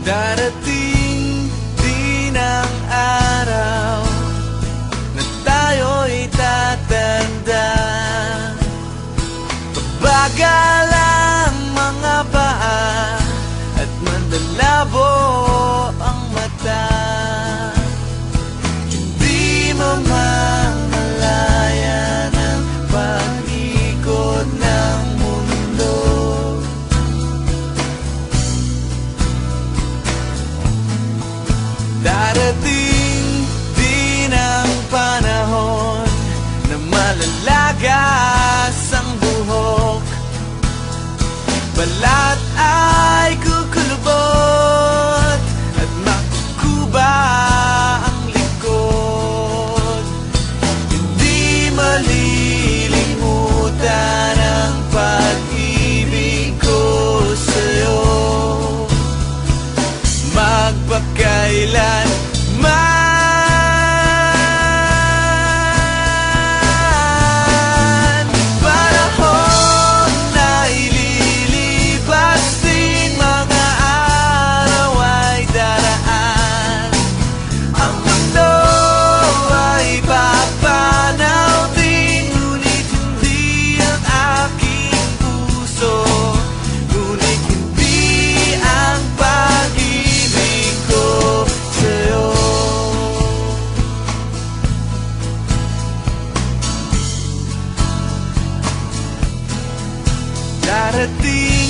Darating din ang araw na tayo'y tatanda. Bagal ang mga paa at manlalabo ang mata. Hindi mamamalayan ang pag-ikot ng mundo. Darating din ang panahon na malalagas ang buhok. Balat ay kukulubot at makukuba ang likod. Hindi malilimutan ang pag-ibig ko sa'yo, magpakailanman. Panahon na ililipas din, mga araw ay daraan. Ang mundo ay papanaw din, ngunit hindi ang aking puso, ngunit hindi ang pag-ibig ko sa'yo. Darating